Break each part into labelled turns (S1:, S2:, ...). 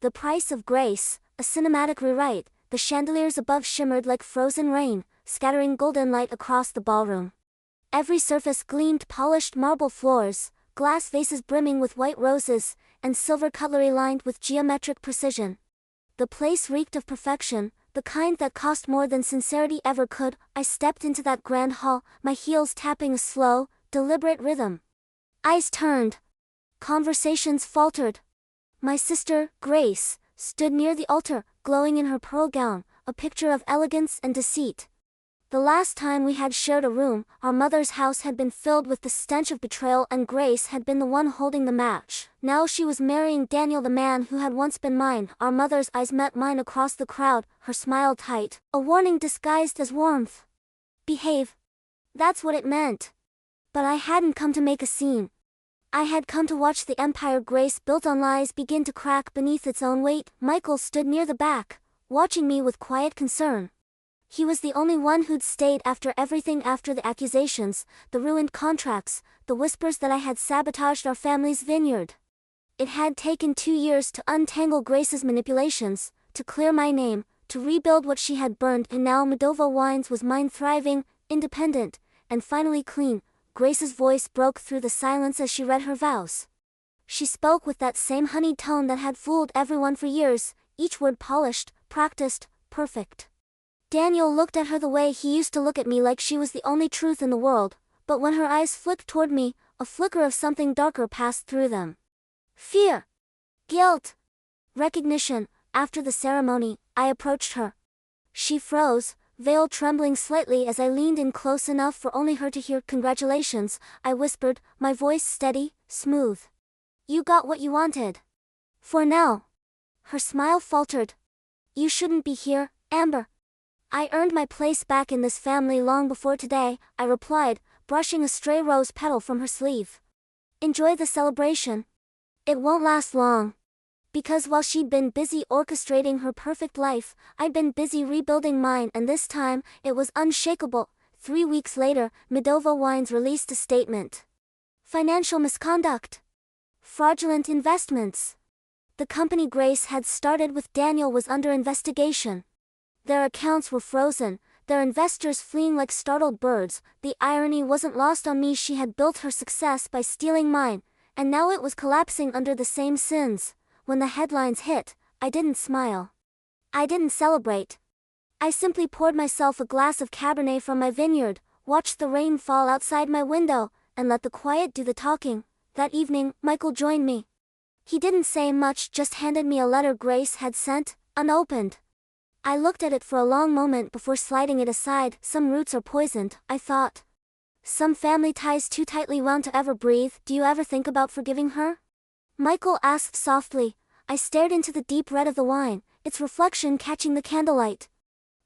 S1: The Price of Grace, a cinematic rewrite. The chandeliers above shimmered like frozen rain, scattering golden light across the ballroom. Every surface gleamed polished marble floors, glass vases brimming with white roses, and silver cutlery lined with geometric precision. The place reeked of perfection, the kind that cost more than sincerity ever could. I stepped into that grand hall, my heels tapping a slow, deliberate rhythm. Eyes turned. Conversations faltered. My sister, Grace, stood near the altar, glowing in her pearl gown, a picture of elegance and deceit. The last time we had shared a room, our mother's house had been filled with the stench of betrayal, and Grace had been the one holding the match. Now she was marrying Daniel, the man who had once been mine. Our mother's eyes met mine across the crowd, her smile tight, a warning disguised as warmth. Behave. That's what it meant. But I hadn't come to make a scene. I had come to watch the empire Grace built on lies begin to crack beneath its own weight. Michael stood near the back, watching me with quiet concern. He was the only one who'd stayed after everything, after the accusations, the ruined contracts, the whispers that I had sabotaged our family's vineyard. It had taken 2 years to untangle Grace's manipulations, to clear my name, to rebuild what she had burned, and now Moldova Wines was mine, thriving, independent, and finally clean. Grace's voice broke through the silence as she read her vows. She spoke with that same honeyed tone that had fooled everyone for years, each word polished, practiced, perfect. Daniel looked at her the way he used to look at me, like she was the only truth in the world, but when her eyes flicked toward me, a flicker of something darker passed through them. Fear. Guilt. Recognition. After the ceremony, I approached her. She froze, veil trembling slightly as I leaned in close enough for only her to hear. Congratulations, I whispered, my voice steady, smooth. You got what you wanted. For now. Her smile faltered. You shouldn't be here, Amber. I earned my place back in this family long before today, I replied, brushing a stray rose petal from her sleeve. Enjoy the celebration. It won't last long. Because while she'd been busy orchestrating her perfect life, I'd been busy rebuilding mine, and this time, it was unshakable. 3 weeks later, Moldova Wines released a statement. Financial misconduct. Fraudulent investments. The company Grace had started with Daniel was under investigation. Their accounts were frozen, their investors fleeing like startled birds. The irony wasn't lost on me. She had built her success by stealing mine, and now it was collapsing under the same sins. When the headlines hit, I didn't smile. I didn't celebrate. I simply poured myself a glass of Cabernet from my vineyard, watched the rain fall outside my window, and let the quiet do the talking. That evening, Michael joined me. He didn't say much, just handed me a letter Grace had sent, unopened. I looked at it for a long moment before sliding it aside. Some roots are poisoned, I thought. Some family ties too tightly wound to ever breathe. Do you ever think about forgiving her? Michael asked softly. I stared into the deep red of the wine, its reflection catching the candlelight.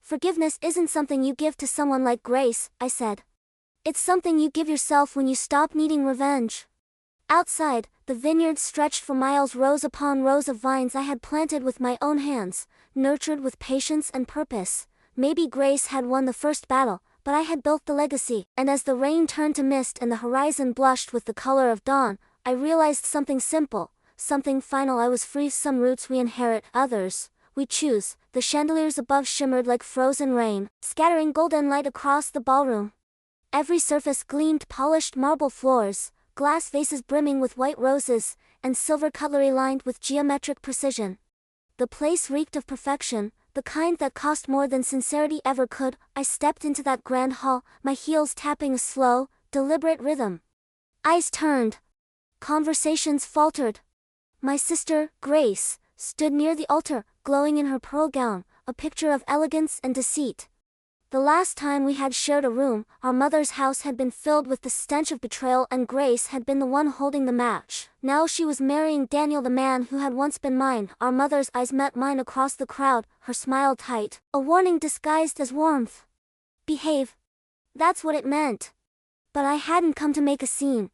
S1: Forgiveness isn't something you give to someone like Grace, I said. It's something you give yourself when you stop needing revenge. Outside, the vineyard stretched for miles, rows upon rows of vines I had planted with my own hands, nurtured with patience and purpose. Maybe Grace had won the first battle, but I had built the legacy. And as the rain turned to mist and the horizon blushed with the color of dawn, I realized something simple, something final. I was free. Some roots we inherit, others we choose. The chandeliers above shimmered like frozen rain, scattering golden light across the ballroom. Every surface gleamed polished marble floors, glass vases brimming with white roses, and silver cutlery lined with geometric precision. The place reeked of perfection, the kind that cost more than sincerity ever could. I stepped into that grand hall, my heels tapping a slow, deliberate rhythm. Eyes turned. Conversations faltered. My sister, Grace, stood near the altar, glowing in her pearl gown, a picture of elegance and deceit. The last time we had shared a room, our mother's house had been filled with the stench of betrayal, and Grace had been the one holding the match. Now she was marrying Daniel, the man who had once been mine. Our mother's eyes met mine across the crowd, her smile tight, a warning disguised as warmth. Behave. That's what it meant. But I hadn't come to make a scene.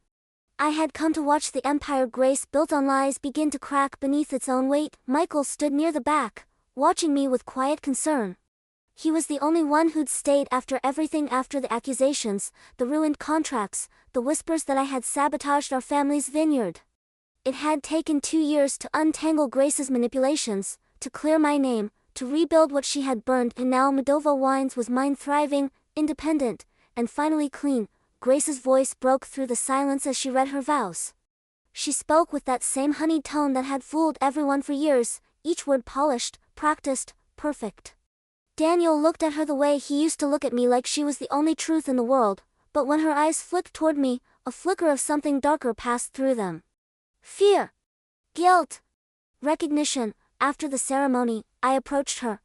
S1: I had come to watch the empire Grace built on lies begin to crack beneath its own weight. Michael stood near the back, watching me with quiet concern. He was the only one who'd stayed after everything, after the accusations, the ruined contracts, the whispers that I had sabotaged our family's vineyard. It had taken 2 years to untangle Grace's manipulations, to clear my name, to rebuild what she had burned, and now Moldova Wines was mine, thriving, independent, and finally clean. Grace's voice broke through the silence as she read her vows. She spoke with that same honeyed tone that had fooled everyone for years, each word polished, practiced, perfect. Daniel looked at her the way he used to look at me, like she was the only truth in the world, but when her eyes flicked toward me, a flicker of something darker passed through them. Fear. Guilt. Recognition. After the ceremony, I approached her.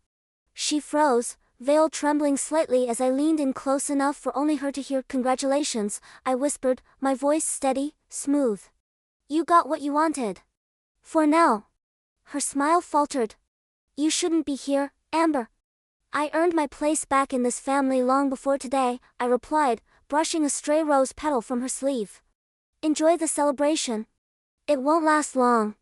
S1: She froze, veil trembling slightly as I leaned in close enough for only her to hear. Congratulations, I whispered, my voice steady, smooth. You got what you wanted. For now. Her smile faltered. You shouldn't be here, Amber. I earned my place back in this family long before today, I replied, brushing a stray rose petal from her sleeve. Enjoy the celebration. It won't last long.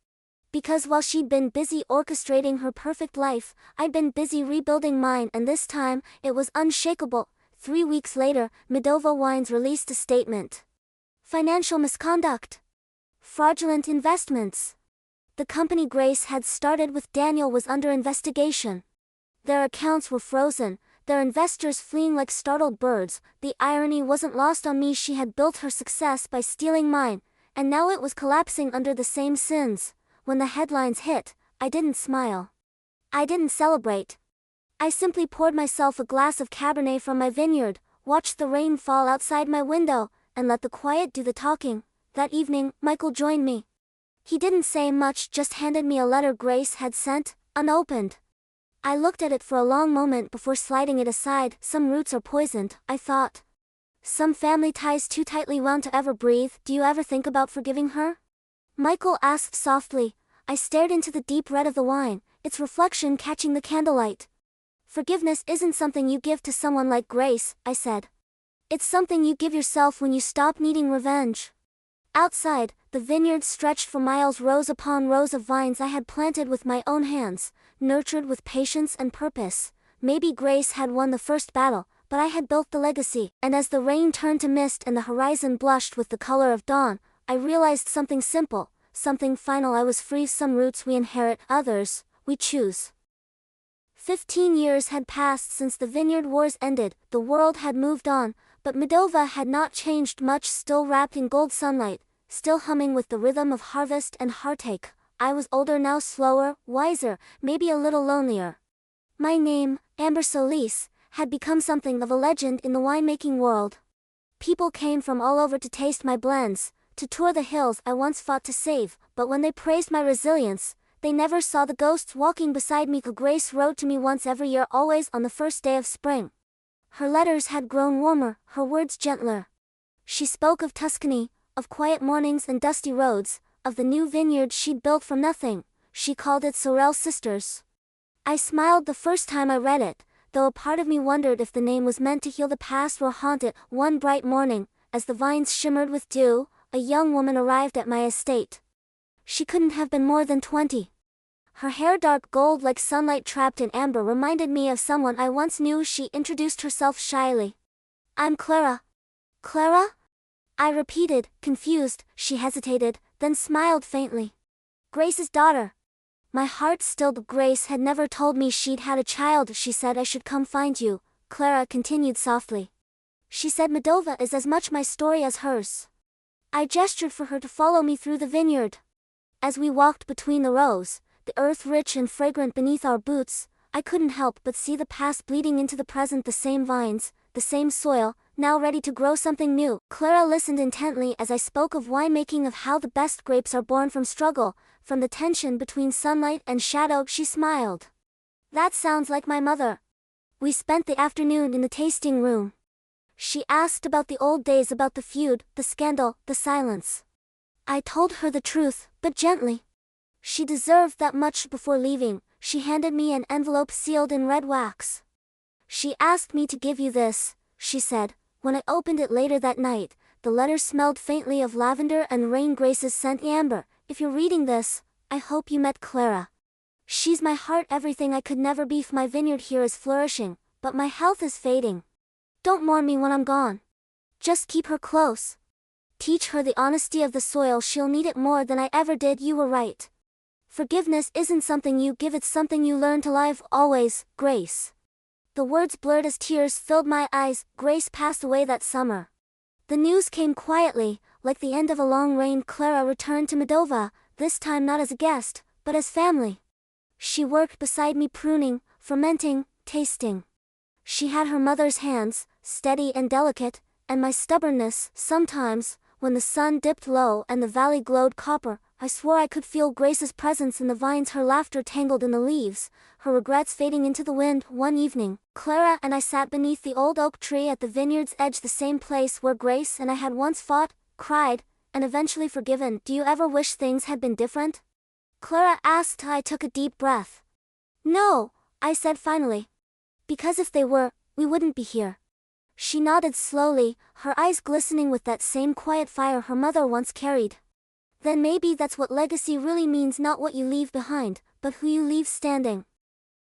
S1: Because while she'd been busy orchestrating her perfect life, I'd been busy rebuilding mine, and this time, it was unshakable. 3 weeks later, Moldova Wines released a statement. Financial misconduct. Fraudulent investments. The company Grace had started with Daniel was under investigation. Their accounts were frozen, their investors fleeing like startled birds. The irony wasn't lost on me. She had built her success by stealing mine, and now it was collapsing under the same sins. When the headlines hit, I didn't smile. I didn't celebrate. I simply poured myself a glass of Cabernet from my vineyard, watched the rain fall outside my window, and let the quiet do the talking. That evening, Michael joined me. He didn't say much, just handed me a letter Grace had sent, unopened. I looked at it for a long moment before sliding it aside. Some roots are poisoned, I thought. Some family ties too tightly wound to ever breathe. Do you ever think about forgiving her? Michael asked softly. I stared into the deep red of the wine, its reflection catching the candlelight. Forgiveness isn't something you give to someone like Grace, I said. It's something you give yourself when you stop needing revenge. Outside, the vineyard stretched for miles, rows upon rows of vines I had planted with my own hands, nurtured with patience and purpose. Maybe Grace had won the first battle, but I had built the legacy. And as the rain turned to mist and the horizon blushed with the color of dawn, I realized something simple, something final. I was free. Some roots we inherit, others we choose. 15 years had passed since the vineyard wars ended. The world had moved on, but Moldova had not changed much. Still wrapped in gold sunlight, still humming with the rhythm of harvest and heartache. I was older now, slower, wiser, maybe a little lonelier. My name, Amber Solis, had become something of a legend in the winemaking world. People came from all over to taste my blends, to tour the hills I once fought to save, but when they praised my resilience, they never saw the ghosts walking beside me. Grace wrote to me once every year, always on the first day of spring. Her letters had grown warmer, her words gentler. She spoke of Tuscany, of quiet mornings and dusty roads, of the new vineyard she'd built from nothing. She called it Sorel Sisters. I smiled the first time I read it, though a part of me wondered if the name was meant to heal the past or haunt it. One bright morning, as the vines shimmered with dew, a young woman arrived at my estate. She couldn't have been more than 20. Her hair dark gold like sunlight trapped in amber reminded me of someone I once knew. She introduced herself shyly. I'm Clara. Clara? I repeated, confused. She hesitated, then smiled faintly. Grace's daughter. My heart stilled. Grace had never told me she'd had a child. She said I should come find you, Clara continued softly. She said Moldova is as much my story as hers. I gestured for her to follow me through the vineyard. As we walked between the rows, the earth rich and fragrant beneath our boots, I couldn't help but see the past bleeding into the present. The same vines, the same soil, now ready to grow something new. Clara listened intently as I spoke of winemaking, of how the best grapes are born from struggle, from the tension between sunlight and shadow. She smiled. That sounds like my mother. We spent the afternoon in the tasting room. She asked about the old days, about the feud, the scandal, the silence. I told her the truth, but gently. She deserved that much. Before leaving, she handed me an envelope sealed in red wax. She asked me to give you this, she said. When I opened it later that night, the letter smelled faintly of lavender and rain. Grace's scent. Amber, if you're reading this, I hope you met Clara. She's my heart, everything I could never be. My vineyard here is flourishing, but my health is fading. Don't mourn me when I'm gone. Just keep her close. Teach her the honesty of the soil, she'll need it more than I ever did. You were right. Forgiveness isn't something you give, it's something you learn to live. Always, Grace. The words blurred as tears filled my eyes. Grace passed away that summer. The news came quietly, like the end of a long reign. Clara returned to Moldova, this time not as a guest, but as family. She worked beside me, pruning, fermenting, tasting. She had her mother's hands, steady and delicate, and my stubbornness. Sometimes, when the sun dipped low and the valley glowed copper, I swore I could feel Grace's presence in the vines, her laughter tangled in the leaves, her regrets fading into the wind. One evening, Clara and I sat beneath the old oak tree at the vineyard's edge, the same place where Grace and I had once fought, cried, and eventually forgiven. Do you ever wish things had been different? Clara asked. I took a deep breath. No, I said finally. Because if they were, we wouldn't be here. She nodded slowly, her eyes glistening with that same quiet fire her mother once carried. Then maybe that's what legacy really means, not what you leave behind, but who you leave standing.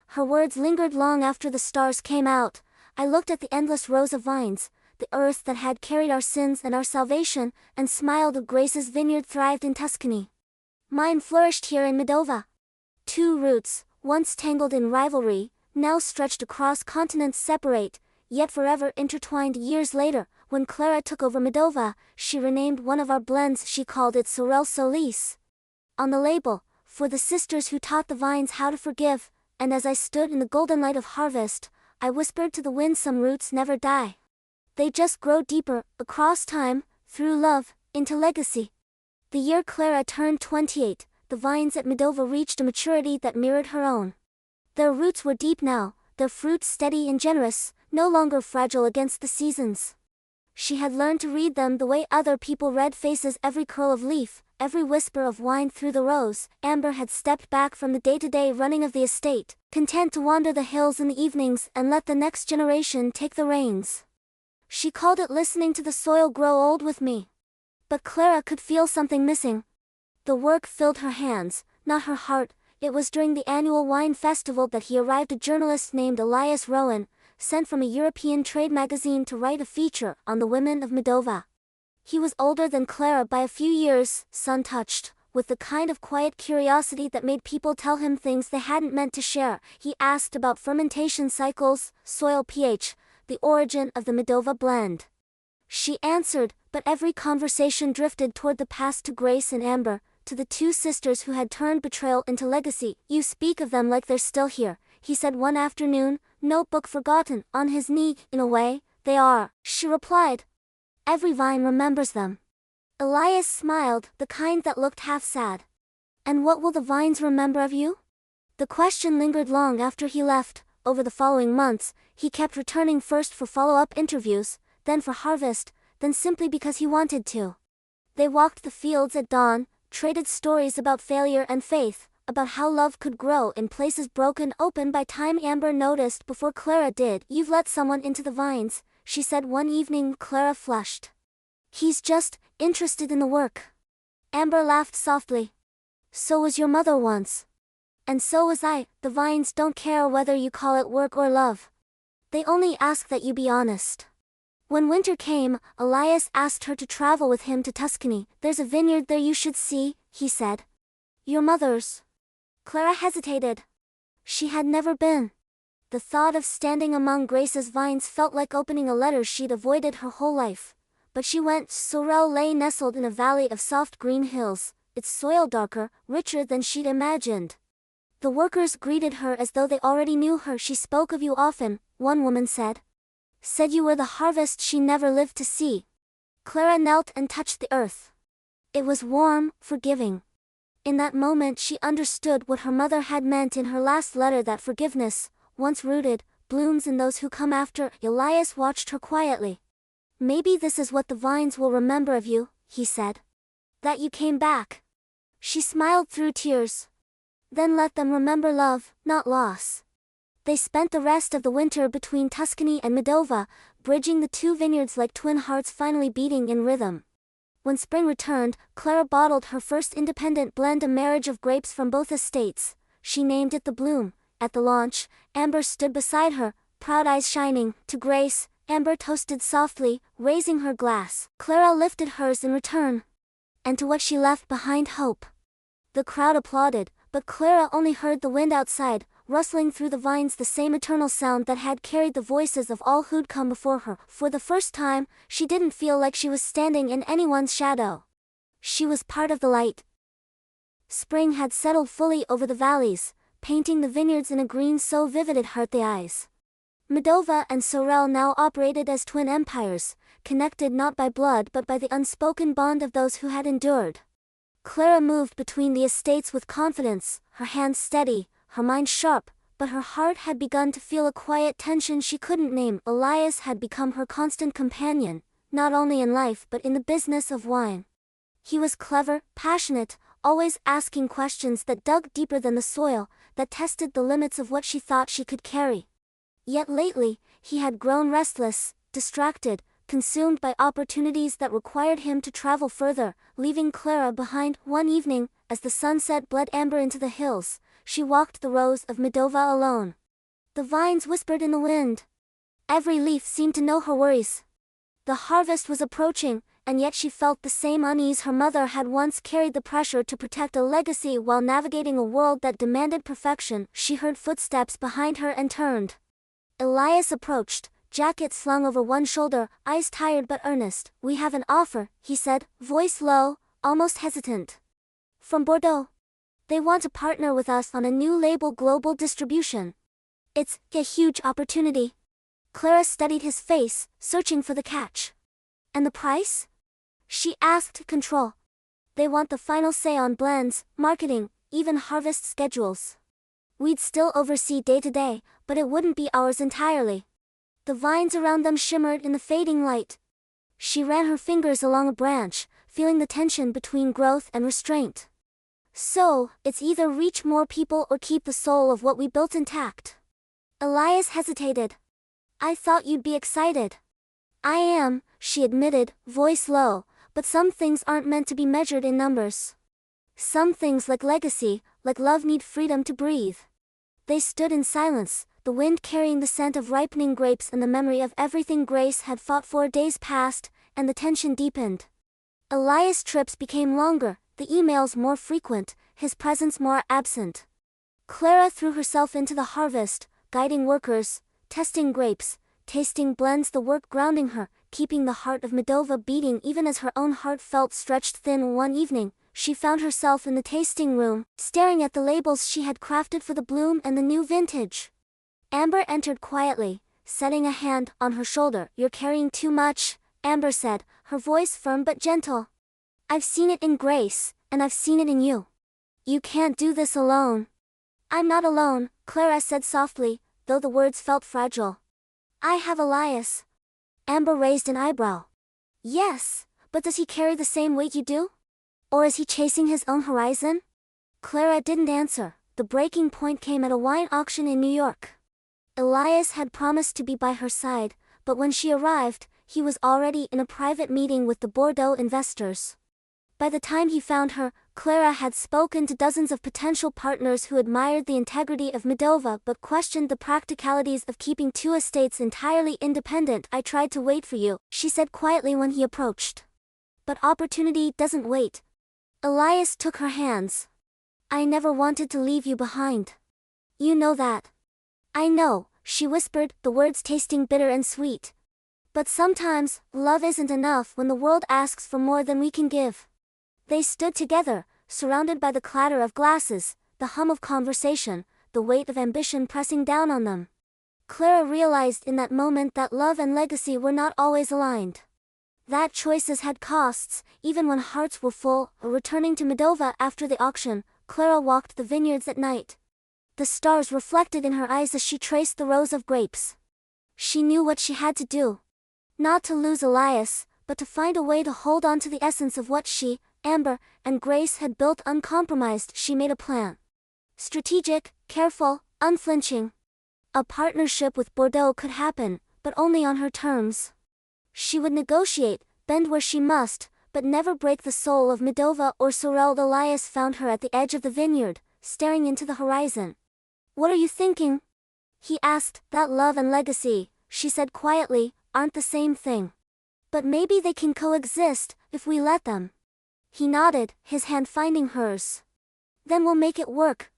S1: Her words lingered long after the stars came out. I looked at the endless rows of vines, the earth that had carried our sins and our salvation, and smiled. Grace's vineyard thrived in Tuscany. Mine flourished here in Moldova. Two roots, once tangled in rivalry, now stretched across continents, separate, yet forever intertwined. Years later, when Clara took over Moldova, she renamed one of our blends. She called it Sorel Solis. On the label, for the sisters who taught the vines how to forgive, and as I stood in the golden light of harvest, I whispered to the wind, some roots never die. They just grow deeper, across time, through love, into legacy. The year Clara turned 28, the vines at Moldova reached a maturity that mirrored her own. Their roots were deep now, their fruits steady and generous, no longer fragile against the seasons. She had learned to read them the way other people read faces, every curl of leaf, every whisper of wine through the rose. Amber had stepped back from the day-to-day running of the estate, content to wander the hills in the evenings and let the next generation take the reins. She called it listening to the soil grow old with me. But Clara could feel something missing. The work filled her hands, not her heart. It was during the annual wine festival that he arrived, a journalist named Elias Rowan, sent from a European trade magazine to write a feature on the women of Moldova. He was older than Clara by a few years, sun-touched, with the kind of quiet curiosity that made people tell him things they hadn't meant to share. He asked about fermentation cycles, soil pH, the origin of the Moldova blend. She answered, but every conversation drifted toward the past, to Grace and Amber, to the two sisters who had turned betrayal into legacy. You speak of them like they're still here, he said one afternoon, notebook forgotten, on his knee. In a way, they are, she replied. Every vine remembers them. Elias smiled, the kind that looked half sad. And what will the vines remember of you? The question lingered long after he left. Over the following months, he kept returning, first for follow-up interviews, then for harvest, then simply because he wanted to. They walked the fields at dawn, traded stories about failure and faith, about how love could grow in places broken open by time. Amber noticed before Clara did. You've let someone into the vines, she said one evening. Clara flushed. He's just interested in the work. Amber laughed softly. So was your mother once. And so was I. The vines don't care whether you call it work or love. They only ask that you be honest. When winter came, Elias asked her to travel with him to Tuscany. There's a vineyard there you should see, he said. Your mother's. Clara hesitated. She had never been. The thought of standing among Grace's vines felt like opening a letter she'd avoided her whole life. But she went. Sorel lay nestled in a valley of soft green hills, its soil darker, richer than she'd imagined. The workers greeted her as though they already knew her. She spoke of you often, one woman said. Said you were the harvest she never lived to see. Clara knelt and touched the earth. It was warm, forgiving. In that moment she understood what her mother had meant in her last letter, that forgiveness, once rooted, blooms in those who come after. Elias watched her quietly. Maybe this is what the vines will remember of you, he said. That you came back. She smiled through tears. Then let them remember love, not loss. They spent the rest of the winter between Tuscany and Moldova, bridging the two vineyards like twin hearts finally beating in rhythm. When spring returned, Clara bottled her first independent blend, a marriage of grapes from both estates. She named it the Bloom. At the launch, Amber stood beside her, proud eyes shining. To Grace, Amber toasted softly, raising her glass. Clara lifted hers in return. And to what she left behind, hope. The crowd applauded, but Clara only heard the wind outside, rustling through the vines, the same eternal sound that had carried the voices of all who'd come before her. For the first time, she didn't feel like she was standing in anyone's shadow. She was part of the light. Spring had settled fully over the valleys, painting the vineyards in a green so vivid it hurt the eyes. Moldova and Sorel now operated as twin empires, connected not by blood but by the unspoken bond of those who had endured. Clara moved between the estates with confidence, her hands steady, her mind sharp, but her heart had begun to feel a quiet tension she couldn't name. Elias had become her constant companion, not only in life but in the business of wine. He was clever, passionate, always asking questions that dug deeper than the soil, that tested the limits of what she thought she could carry. Yet lately, he had grown restless, distracted, consumed by opportunities that required him to travel further, leaving Clara behind. One evening, as the sunset bled amber into the hills, she walked the rows of Moldova alone. The vines whispered in the wind. Every leaf seemed to know her worries. The harvest was approaching, and yet she felt the same unease. Her mother had once carried the pressure to protect a legacy while navigating a world that demanded perfection. She heard footsteps behind her and turned. Elias approached, jacket slung over one shoulder, eyes tired but earnest. "We have an offer," he said, voice low, almost hesitant. "From Bordeaux. They want to partner with us on a new label, global distribution. It's a huge opportunity." Clara studied his face, searching for the catch. "And the price?" she asked. "Control. They want the final say on blends, marketing, even harvest schedules. We'd still oversee day-to-day, but it wouldn't be ours entirely." The vines around them shimmered in the fading light. She ran her fingers along a branch, feeling the tension between growth and restraint. "So, it's either reach more people or keep the soul of what we built intact." Elias hesitated. "I thought you'd be excited." "I am," she admitted, voice low, "but some things aren't meant to be measured in numbers. Some things, like legacy, like love, need freedom to breathe." They stood in silence, the wind carrying the scent of ripening grapes and the memory of everything Grace had fought for. Days passed, and the tension deepened. Elias' trips became longer, the emails more frequent, his presence more absent. Clara threw herself into the harvest, guiding workers, testing grapes, tasting blends, the work grounding her, keeping the heart of Moldova beating even as her own heart felt stretched thin. One evening, she found herself in the tasting room, staring at the labels she had crafted for the bloom and the new vintage. Amber entered quietly, setting a hand on her shoulder. "You're carrying too much," Amber said, her voice firm but gentle. "I've seen it in Grace, and I've seen it in you. You can't do this alone." "I'm not alone," Clara said softly, though the words felt fragile. "I have Elias." Amber raised an eyebrow. "Yes, but does he carry the same weight you do? Or is he chasing his own horizon?" Clara didn't answer. The breaking point came at a wine auction in New York. Elias had promised to be by her side, but when she arrived, he was already in a private meeting with the Bordeaux investors. By the time he found her, Clara had spoken to dozens of potential partners who admired the integrity of Moldova but questioned the practicalities of keeping two estates entirely independent. "I tried to wait for you," she said quietly when he approached. "But opportunity doesn't wait." Elias took her hands. "I never wanted to leave you behind. You know that." "I know," she whispered, the words tasting bitter and sweet. "But sometimes, love isn't enough when the world asks for more than we can give." They stood together, surrounded by the clatter of glasses, the hum of conversation, the weight of ambition pressing down on them. Clara realized in that moment that love and legacy were not always aligned. That choices had costs, even when hearts were full. Returning to Moldova after the auction, Clara walked the vineyards at night. The stars reflected in her eyes as she traced the rows of grapes. She knew what she had to do. Not to lose Elias, but to find a way to hold on to the essence of what she, Amber, and Grace had built. Uncompromised, she made a plan. Strategic, careful, unflinching. A partnership with Bordeaux could happen, but only on her terms. She would negotiate, bend where she must, but never break the soul of Moldova or Sorel. Elias found her at the edge of the vineyard, staring into the horizon. "What are you thinking?" he asked. "That love and legacy," she said quietly, aren't the same thing. But maybe they can coexist, if we let them. He nodded, his hand finding hers. Then we'll make it work.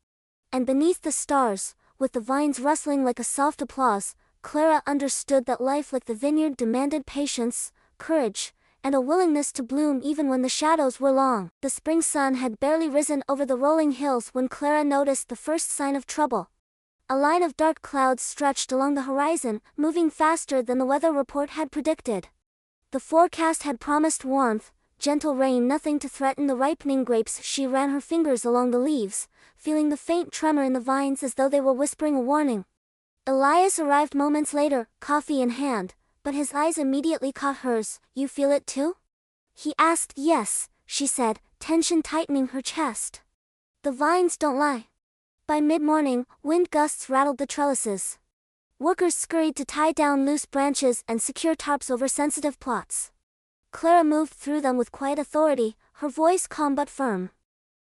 S1: And beneath the stars, with the vines rustling like a soft applause, Clara understood that life like the vineyard demanded patience, courage, and a willingness to bloom even when the shadows were long. The spring sun had barely risen over the rolling hills when Clara noticed the first sign of trouble. A line of dark clouds stretched along the horizon, moving faster than the weather report had predicted. The forecast had promised warmth, gentle rain, nothing to threaten the ripening grapes. She ran her fingers along the leaves, feeling the faint tremor in the vines as though they were whispering a warning. Elias arrived moments later, coffee in hand, but his eyes immediately caught hers. "You feel it too?" he asked. "Yes," she said, tension tightening her chest. "The vines don't lie." By mid-morning, wind gusts rattled the trellises. Workers scurried to tie down loose branches and secure tarps over sensitive plots. Clara moved through them with quiet authority, her voice calm but firm.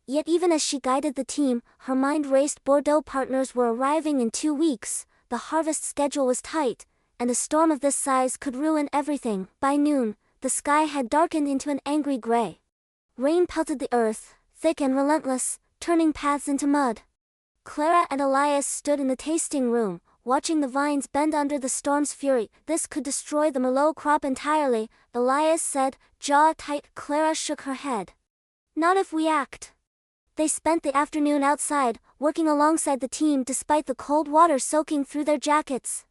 S1: Yet even as she guided the team, her mind raced. Bordeaux partners were arriving in 2 weeks, the harvest schedule was tight, and a storm of this size could ruin everything. By noon, the sky had darkened into an angry gray. Rain pelted the earth, thick and relentless, turning paths into mud. Clara and Elias stood in the tasting room, watching the vines bend under the storm's fury. "This could destroy the Merlot crop entirely," Elias said, jaw tight. Clara shook her head. "Not if we act." They spent the afternoon outside, working alongside the team despite the cold water soaking through their jackets.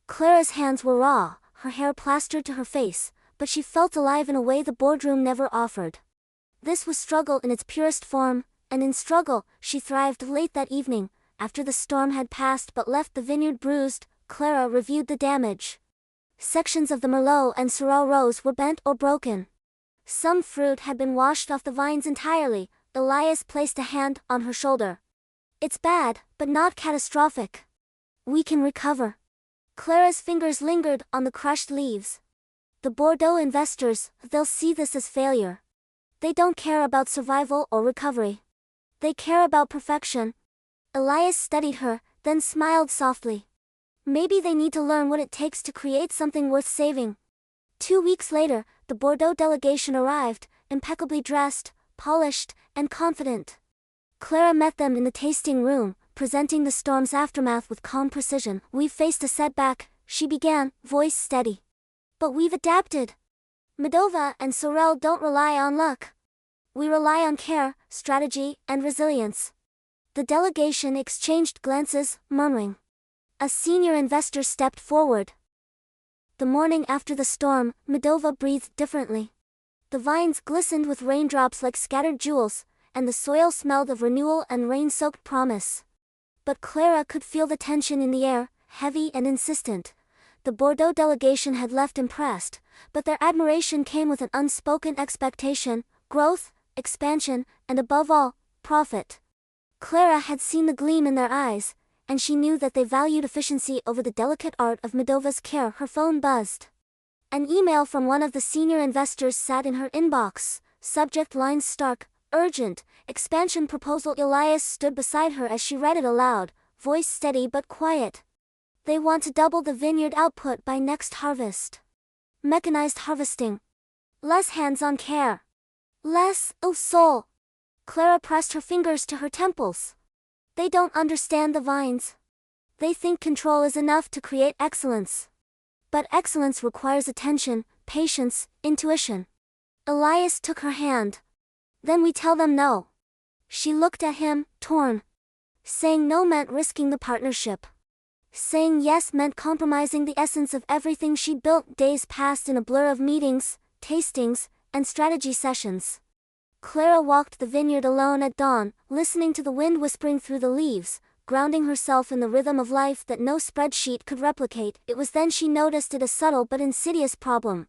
S1: Clara's hands were raw, her hair plastered to her face, but she felt alive in a way the boardroom never offered. This was struggle in its purest form, and in struggle, she thrived. Late that evening, after the storm had passed but left the vineyard bruised, Clara reviewed the damage. Sections of the Merlot and Syrah rows were bent or broken. Some fruit had been washed off the vines entirely. Elias placed a hand on her shoulder. "It's bad, but not catastrophic. We can recover." Clara's fingers lingered on the crushed leaves. "The Bordeaux investors, they'll see this as failure. They don't care about survival or recovery. They care about perfection." Elias studied her, then smiled softly. "Maybe they need to learn what it takes to create something worth saving." 2 weeks later, the Bordeaux delegation arrived, impeccably dressed, polished, and confident. Clara met them in the tasting room, presenting the storm's aftermath with calm precision. "We've faced a setback," she began, voice steady. "But we've adapted. Medova and Sorel don't rely on luck. We rely on care, strategy, and resilience." The delegation exchanged glances, murmuring. A senior investor stepped forward. The morning after the storm, Medova breathed differently. The vines glistened with raindrops like scattered jewels, and the soil smelled of renewal and rain-soaked promise. But Clara could feel the tension in the air, heavy and insistent. The Bordeaux delegation had left impressed, but their admiration came with an unspoken expectation: growth, expansion, and above all, profit. Clara had seen the gleam in their eyes, and she knew that they valued efficiency over the delicate art of Medova's care. Her phone buzzed. An email from one of the senior investors sat in her inbox, subject line stark, urgent, expansion proposal. Elias stood beside her as she read it aloud, voice steady but quiet. "They want to double the vineyard output by next harvest. Mechanized harvesting. Less hands-on care. Less au sol." Clara pressed her fingers to her temples. "They don't understand the vines. They think control is enough to create excellence. But excellence requires attention, patience, intuition." Elias took her hand. "Then we tell them no." She looked at him, torn. Saying no meant risking the partnership. Saying yes meant compromising the essence of everything she'd built. Days passed in a blur of meetings, tastings, and strategy sessions. Clara walked the vineyard alone at dawn, listening to the wind whispering through the leaves, grounding herself in the rhythm of life that no spreadsheet could replicate. It was then she noticed a subtle but insidious problem.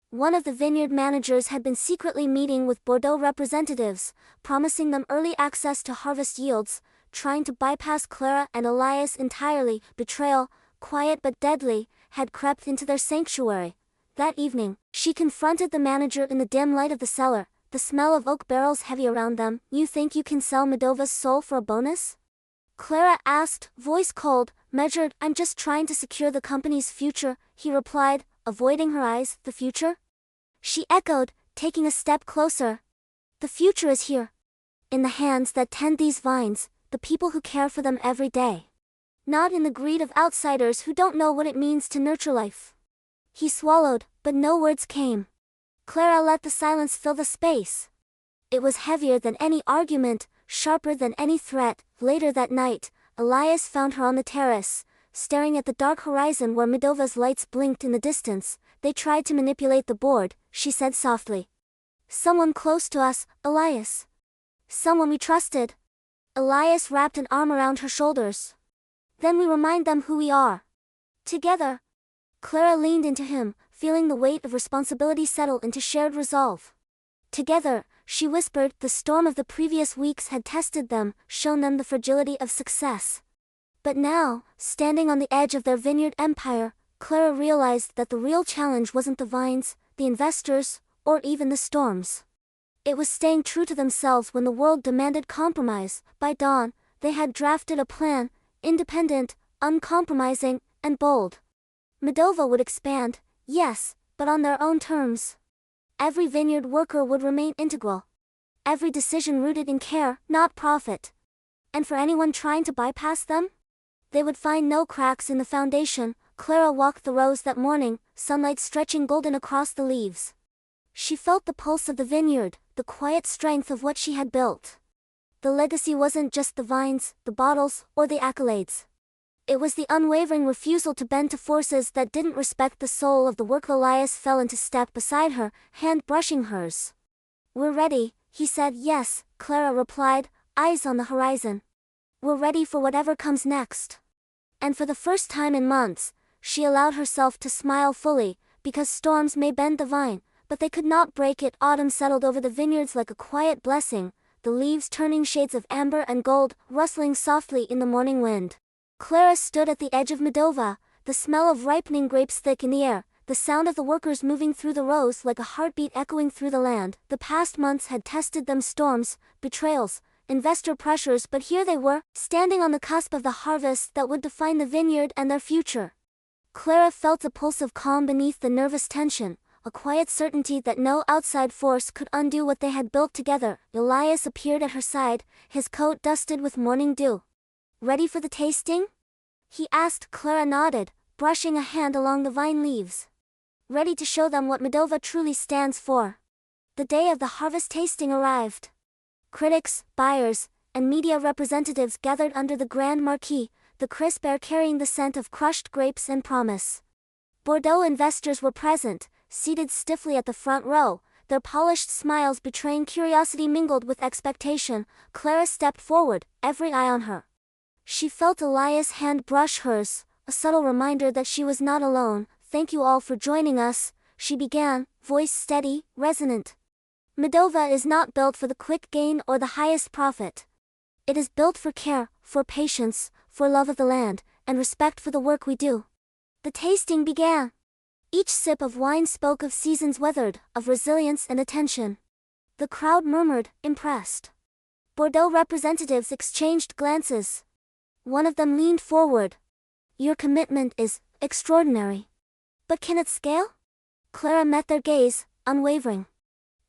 S1: One of the vineyard managers had been secretly meeting with Bordeaux representatives, promising them early access to harvest yields, trying to bypass Clara and Elias entirely. Betrayal, quiet but deadly, had crept into their sanctuary. That evening, she confronted the manager in the dim light of the cellar, the smell of oak barrels heavy around them. "You think you can sell Medova's soul for a bonus?" Clara asked, voice cold, measured. "I'm just trying to secure the company's future," he replied, avoiding her eyes. The future? She echoed, taking a step closer. The future is here. In the hands that tend these vines, the people who care for them every day. Not in the greed of outsiders who don't know what it means to nurture life. He swallowed, but no words came. Clara let the silence fill the space. It was heavier than any argument, sharper than any threat. Later that night, Elias found her on the terrace, staring at the dark horizon where Medova's lights blinked in the distance. They tried to manipulate the board, she said softly. Someone close to us, Elias. Someone we trusted. Elias wrapped an arm around her shoulders. Then we remind them who we are. Together. Clara leaned into him, feeling the weight of responsibility settle into shared resolve. Together, she whispered, the storm of the previous weeks had tested them, shown them the fragility of success. But now, standing on the edge of their vineyard empire, Clara realized that the real challenge wasn't the vines, the investors, or even the storms. It was staying true to themselves when the world demanded compromise. By dawn, they had drafted a plan, independent, uncompromising, and bold. Medova would expand, yes, but on their own terms. Every vineyard worker would remain integral. Every decision rooted in care, not profit. And for anyone trying to bypass them? They would find no cracks in the foundation. Clara walked the rows that morning, sunlight stretching golden across the leaves. She felt the pulse of the vineyard, the quiet strength of what she had built. The legacy wasn't just the vines, the bottles, or the accolades. It was the unwavering refusal to bend to forces that didn't respect the soul of the work. Elias fell into step beside her, hand brushing hers. We're ready, he said. Yes, Clara replied, eyes on the horizon. We're ready for whatever comes next. And for the first time in months, she allowed herself to smile fully, because storms may bend the vine, but they could not break it. Autumn settled over the vineyards like a quiet blessing, the leaves turning shades of amber and gold, rustling softly in the morning wind. Clara stood at the edge of Medova, the smell of ripening grapes thick in the air, the sound of the workers moving through the rows like a heartbeat echoing through the land. The past months had tested them, storms, betrayals, investor pressures, but here they were, standing on the cusp of the harvest that would define the vineyard and their future. Clara felt a pulse of calm beneath the nervous tension, a quiet certainty that no outside force could undo what they had built together. Elias appeared at her side, his coat dusted with morning dew. Ready for the tasting? He asked. Clara nodded, brushing a hand along the vine leaves. Ready to show them what Medova truly stands for. The day of the harvest tasting arrived. Critics, buyers, and media representatives gathered under the grand marquee, the crisp air carrying the scent of crushed grapes and promise. Bordeaux investors were present, seated stiffly at the front row, their polished smiles betraying curiosity mingled with expectation. Clara stepped forward, every eye on her. She felt Elias' hand brush hers, a subtle reminder that she was not alone. Thank you all for joining us, she began, voice steady, resonant. Medova is not built for the quick gain or the highest profit. It is built for care, for patience, for love of the land, and respect for the work we do. The tasting began. Each sip of wine spoke of seasons weathered, of resilience and attention. The crowd murmured, impressed. Bordeaux representatives exchanged glances. One of them leaned forward. Your commitment is extraordinary. But can it scale? Clara met their gaze, unwavering.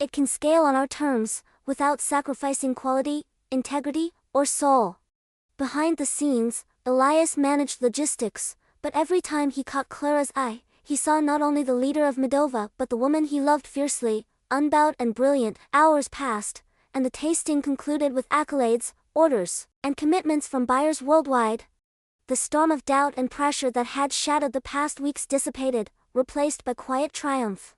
S1: It can scale on our terms, without sacrificing quality, integrity, or soul. Behind the scenes, Elias managed logistics, but every time he caught Clara's eye, he saw not only the leader of Medova but the woman he loved fiercely, unbowed and brilliant. Hours passed, and the tasting concluded with accolades, orders, and commitments from buyers worldwide. The storm of doubt and pressure that had shadowed the past weeks dissipated, replaced by quiet triumph.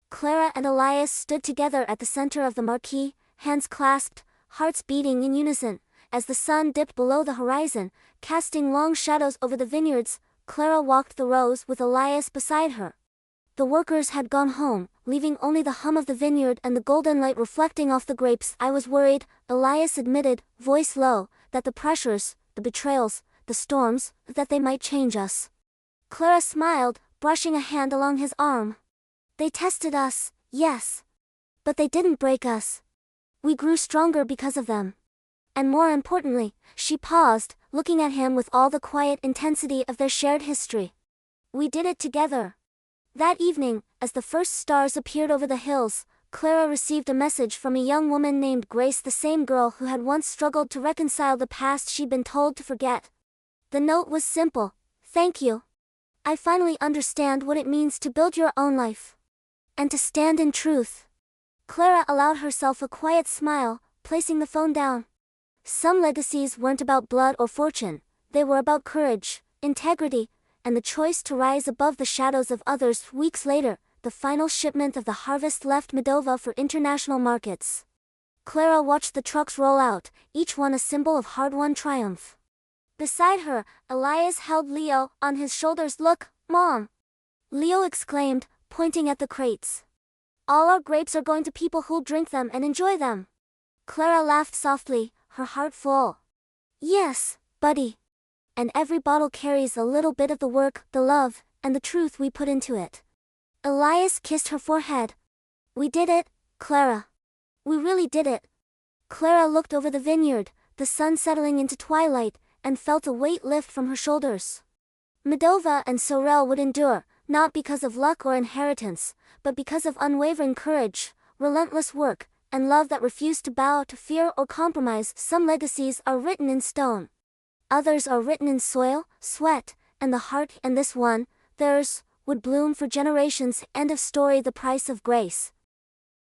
S1: Clara and Elias stood together at the center of the marquee, hands clasped, hearts beating in unison. As the sun dipped below the horizon, casting long shadows over the vineyards, Clara walked the rows with Elias beside her. The workers had gone home, leaving only the hum of the vineyard and the golden light reflecting off the grapes. I was worried, Elias admitted, voice low, that the pressures, the betrayals, the storms, that they might change us. Clara smiled, brushing a hand along his arm. They tested us, yes. But they didn't break us. We grew stronger because of them. And more importantly, she paused, looking at him with all the quiet intensity of their shared history. We did it together. That evening, as the first stars appeared over the hills, Clara received a message from a young woman named Grace, the same girl who had once struggled to reconcile the past she'd been told to forget. The note was simple. Thank you. I finally understand what it means to build your own life. And to stand in truth. Clara allowed herself a quiet smile, placing the phone down. Some legacies weren't about blood or fortune, they were about courage, integrity, and the choice to rise above the shadows of others. Weeks later, the final shipment of the harvest left Moldova for international markets. Clara watched the trucks roll out, each one a symbol of hard-won triumph. Beside her, Elias held Leo on his shoulders. Look, Mom! Leo exclaimed, pointing at the crates. All our grapes are going to people who'll drink them and enjoy them. Clara laughed softly, her heart full. Yes, buddy. And every bottle carries a little bit of the work, the love, and the truth we put into it. Elias kissed her forehead. We did it, Clara. We really did it. Clara looked over the vineyard, the sun settling into twilight, and felt a weight lift from her shoulders. Moldova and Sorel would endure, not because of luck or inheritance, but because of unwavering courage, relentless work, and love that refused to bow to fear or compromise. Some legacies are written in stone. Others are written in soil, sweat, and the heart, and this one, theirs, would bloom for generations. End of story. The price of grace.